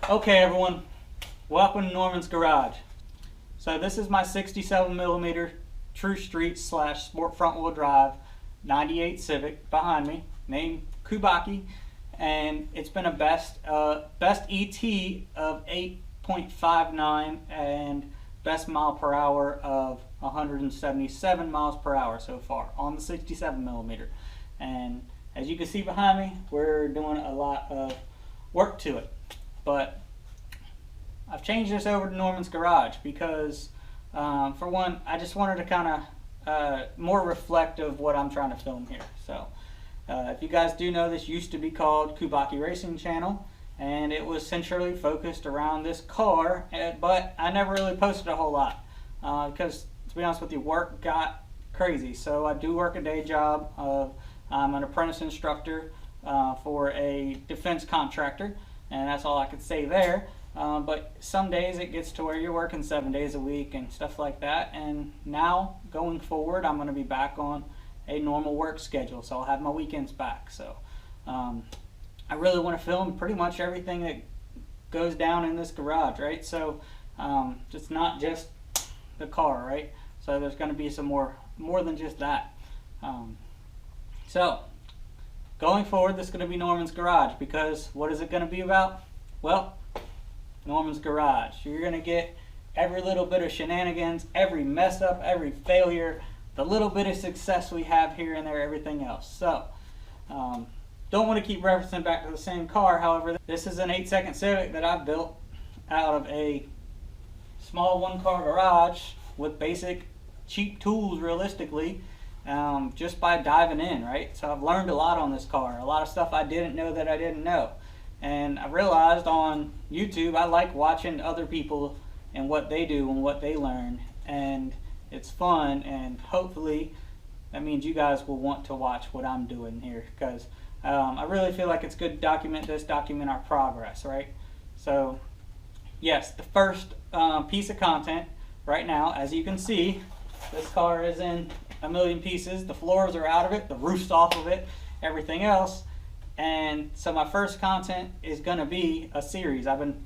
Okay everyone, welcome to Norman's Garage. So this is my 67mm True Street / Sport front wheel drive 98 Civic behind me, named Kubaki, and it's been a best ET of 8.59 and best mile per hour of 177 miles per hour so far on the 67mm. And as you can see behind me, we're doing a lot of work to it. But I've changed this over to Norman's Garage because, for one, I just wanted to kind of more reflect of what I'm trying to film here. So, if you guys do know, this used to be called Kubaki Racing Channel, and it was centrally focused around this car, but I never really posted a whole lot because, to be honest with you, work got crazy. So I do work a day job. I'm an apprentice instructor for a defense contractor, and that's all I could say there. But some days it gets to where you're working 7 days a week and stuff like that. And now, going forward, I'm going to be back on a normal work schedule, so I'll have my weekends back. So I really want to film pretty much everything that goes down in this garage, right? So it's not just the car, right? So there's going to be some more than just that. So going forward, this is going to be Norman's Garage, because what is it going to be about? Well, Norman's Garage. You're going to get every little bit of shenanigans, every mess up, every failure, the little bit of success we have here and there, everything else. So, don't want to keep referencing back to the same car. However, this is an 8-second Civic that I've built out of a small one-car garage with basic, cheap tools, realistically, just by diving in, right? So I've learned a lot on this car, a lot of stuff I didn't know that I didn't know. And I realized on YouTube I like watching other people and what they do and what they learn, and it's fun, and hopefully that means you guys will want to watch what I'm doing here, because I really feel like it's good to document our progress, right? So yes, the first piece of content right now, as you can see, this car is in a million pieces. The floors are out of it, the roof's off of it, everything else. And so my first content is going to be a series. I've been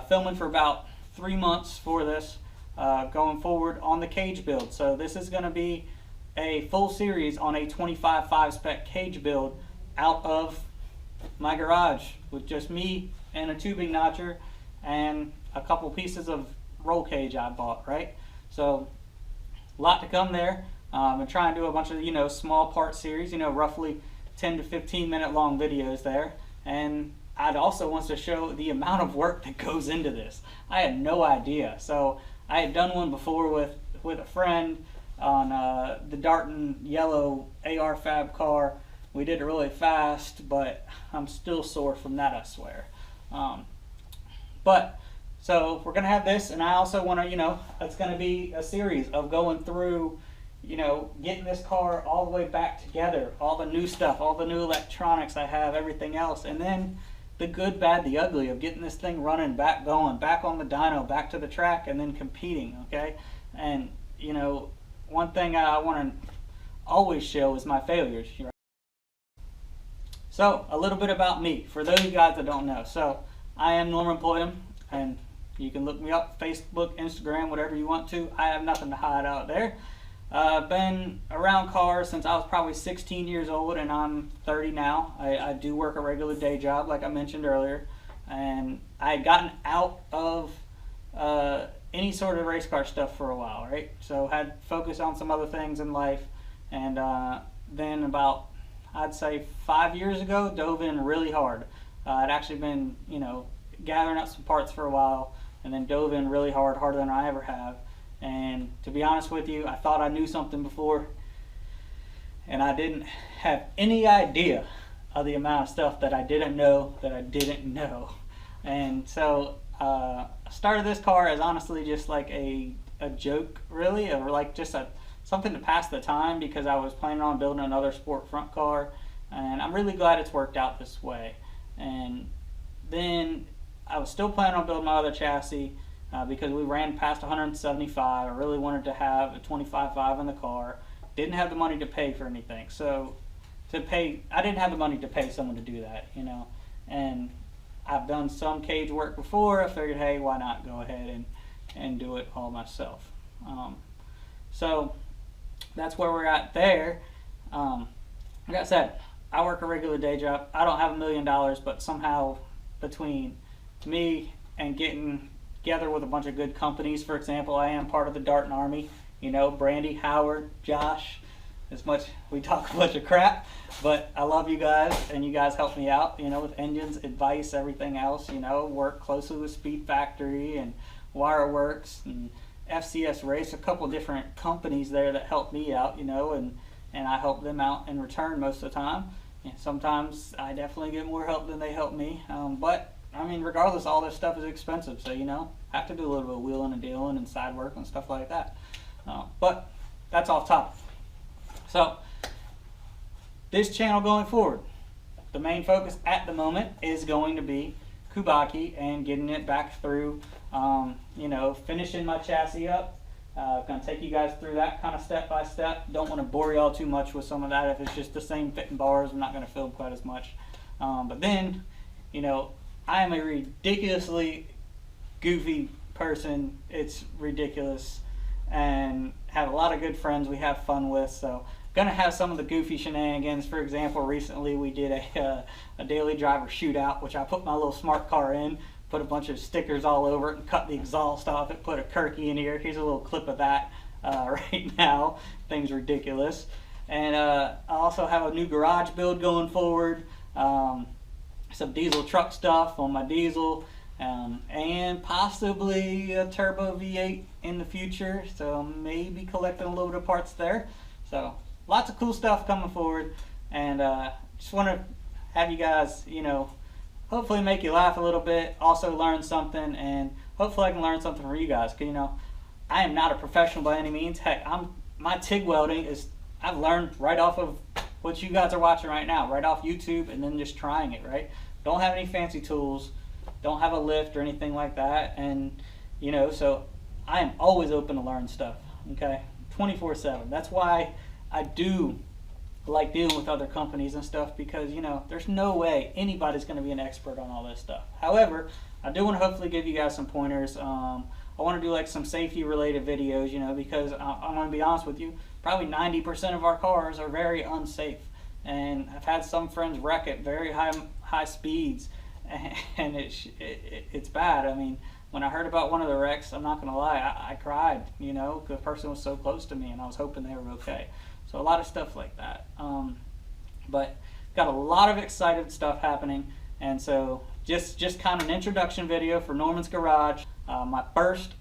filming for about 3 months for this, going forward on the cage build. So this is going to be a full series on a 25 5-spec cage build out of my garage with just me and a tubing notcher and a couple pieces of roll cage I bought, right? So a lot to come there. I'm going to try and do a bunch of, small part series, roughly 10 to 15 minute long videos there. And I'd also want to show the amount of work that goes into this. I had no idea. So I had done one before with a friend on the Darton yellow AR Fab car. We did it really fast, but I'm still sore from that, I swear. So we're going to have this, and I also want to, it's going to be a series of going through, getting this car all the way back together, all the new stuff, all the new electronics I have, everything else, and then the good, bad, the ugly of getting this thing running, back going, back on the dyno, back to the track, and then competing, okay? And, one thing I want to always show is my failures. Right? So, a little bit about me, for those of you guys that don't know. So, I am Norman Poyam, and you can look me up, Facebook, Instagram, whatever you want to. I have nothing to hide out there. I've been around cars since I was probably 16 years old, and I'm 30 now. I do work a regular day job, like I mentioned earlier, and I had gotten out of any sort of race car stuff for a while, right? So had focused on some other things in life, and then about, I'd say 5 years ago, dove in really hard. I'd actually been, gathering up some parts for a while, and then dove in really hard, harder than I ever have. And to be honest with you, I thought I knew something before, and I didn't have any idea of the amount of stuff that I didn't know that I didn't know. And so I started this car as honestly just like a joke, really, or like just something to pass the time, because I was planning on building another sport front car, and I'm really glad it's worked out this way. And then I was still planning on building my other chassis, because we ran past 175. I really wanted to have a 25.5 in the car. Didn't have the money to pay for anything. So I didn't have the money to pay someone to do that, And I've done some cage work before. I figured, hey, why not go ahead and do it all myself. So that's where we're at there. Like I said, I work a regular day job. I don't have $1 million, but somehow between me and getting together with a bunch of good companies, for example, I am part of the Darton Army. You know, Brandy, Howard, Josh. As much we talk a bunch of crap, but I love you guys, and you guys help me out, you know, with engines, advice, everything else. You know, work closely with Speed Factory and Wireworks and FCS Race, a couple different companies there that help me out, you know, and I help them out in return most of the time. And sometimes I definitely get more help than they help me, but I mean, regardless, all this stuff is expensive, so you know, I have to do a little bit of wheeling and dealing and side work and stuff like that. But that's off topic. So this channel going forward, the main focus at the moment is going to be Kubaki and getting it back through, you know, finishing my chassis up. Going to take you guys through that kind of step by step. Don't want to bore y'all too much with some of that. If it's just the same fitting bars, I'm not going to film quite as much. But then, you know, I am a ridiculously goofy person. It's ridiculous, and have a lot of good friends we have fun with. So gonna have some of the goofy shenanigans. For example, recently we did a daily driver shootout, which I put my little smart car in, put a bunch of stickers all over it, and cut the exhaust off it, put a Kirky in here. Here's a little clip of that right now. Thing's ridiculous. And I also have a new garage build going forward. Some diesel truck stuff on my diesel, and possibly a turbo V8 in the future. So maybe collecting a little bit of parts there. So lots of cool stuff coming forward, and just want to have you guys, you know, hopefully make you laugh a little bit, also learn something, and hopefully I can learn something from you guys. Cause you know, I am not a professional by any means. Heck, my TIG welding is, I've learned right off of what you guys are watching right now, right off YouTube, and then just trying it, right? Don't have any fancy tools, don't have a lift or anything like that, and you know, so I am always open to learn stuff, okay? 24/7. That's why I do like dealing with other companies and stuff, because you know, there's no way anybody's going to be an expert on all this stuff. However, I do want to hopefully give you guys some pointers. I want to do like some safety related videos, you know, because I'm going to be honest with you, probably 90% of our cars are very unsafe, and I've had some friends wreck at very high speeds, and it's bad. I mean, when I heard about one of the wrecks, I'm not going to lie, I cried, you know, the person was so close to me, and I was hoping they were okay. So a lot of stuff like that. But got a lot of excited stuff happening, and so just kind of an introduction video for Norman's Garage. My first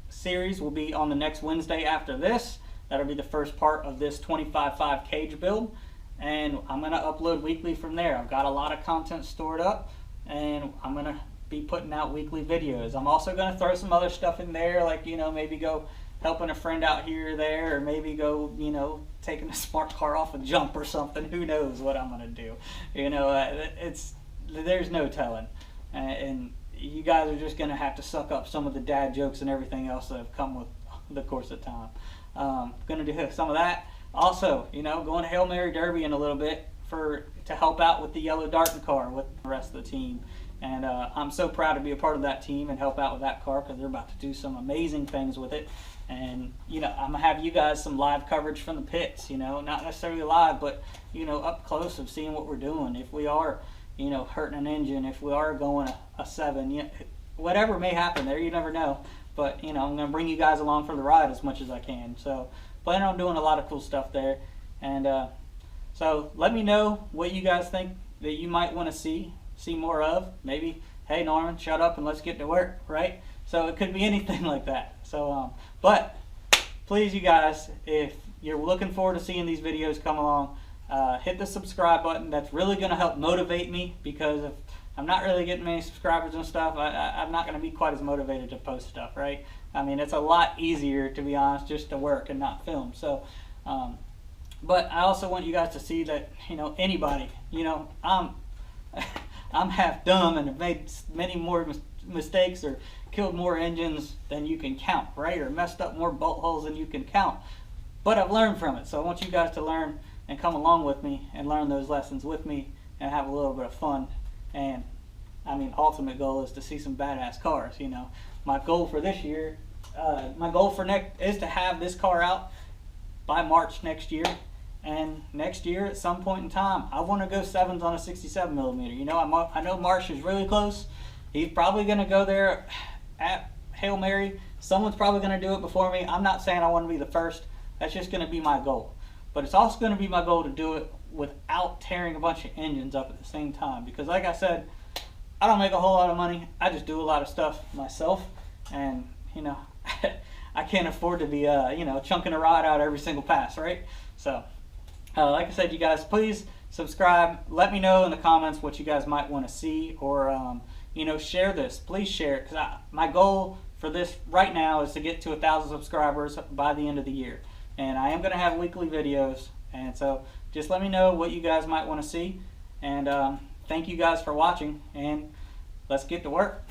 series will be on the next Wednesday after this. That'll be the first part of this 25.5 cage build, and I'm going to upload weekly from there. I've got a lot of content stored up, and I'm going to be putting out weekly videos. I'm also going to throw some other stuff in there, like, you know, maybe go helping a friend out here or there, or maybe go, you know, taking a smart car off a jump or something. Who knows what I'm going to do? You know, there's no telling. And you guys are just going to have to suck up some of the dad jokes and everything else that have come with the course of time. Going to do some of that. Also, you know, going to Hail Mary Derby in a little bit to help out with the yellow Darton car with the rest of the team. And I'm so proud to be a part of that team and help out with that car, because they're about to do some amazing things with it. And, you know, I'm going to have you guys some live coverage from the pits, you know, not necessarily live, but, you know, up close of seeing what we're doing. If we are, you know, hurting an engine, if we are going a 7, you know, whatever may happen there, you never know. But, you know, I'm going to bring you guys along for the ride as much as I can. So, planning on doing a lot of cool stuff there. And so let me know what you guys think that you might want to see more of. Maybe, hey Norman, shut up and let's get to work, right? So it could be anything like that. So but please, you guys, if you're looking forward to seeing these videos come along, hit the subscribe button. That's really going to help motivate me, because if I'm not really getting many subscribers and stuff, I'm not going to be quite as motivated to post stuff, right? I mean, it's a lot easier, to be honest, just to work and not film. So but I also want you guys to see that, you know, anybody, you know, I'm half dumb and have made many more mistakes, or killed more engines than you can count, right? Or messed up more bolt holes than you can count. But I've learned from it, so I want you guys to learn and come along with me and learn those lessons with me and have a little bit of fun. And I mean, ultimate goal is to see some badass cars. You know, my goal for this year, my goal for next is to have this car out by March next year. And next year, at some point in time, I want to go 7s on a 67 millimeter. You know, I know Marsh is really close. He's probably going to go there at Hail Mary. Someone's probably going to do it before me. I'm not saying I want to be the first. That's just going to be my goal. But it's also going to be my goal to do it without tearing a bunch of engines up at the same time. Because like I said, I don't make a whole lot of money. I just do a lot of stuff myself. And, you know, I can't afford to be, you know, chunking a rod out every single pass, right? So, like I said, you guys, please subscribe. Let me know in the comments what you guys might want to see, or you know, share this. Please share it, because my goal for this right now is to get to 1,000 subscribers by the end of the year. And I am going to have weekly videos, and so just let me know what you guys might want to see. And thank you guys for watching, and let's get to work.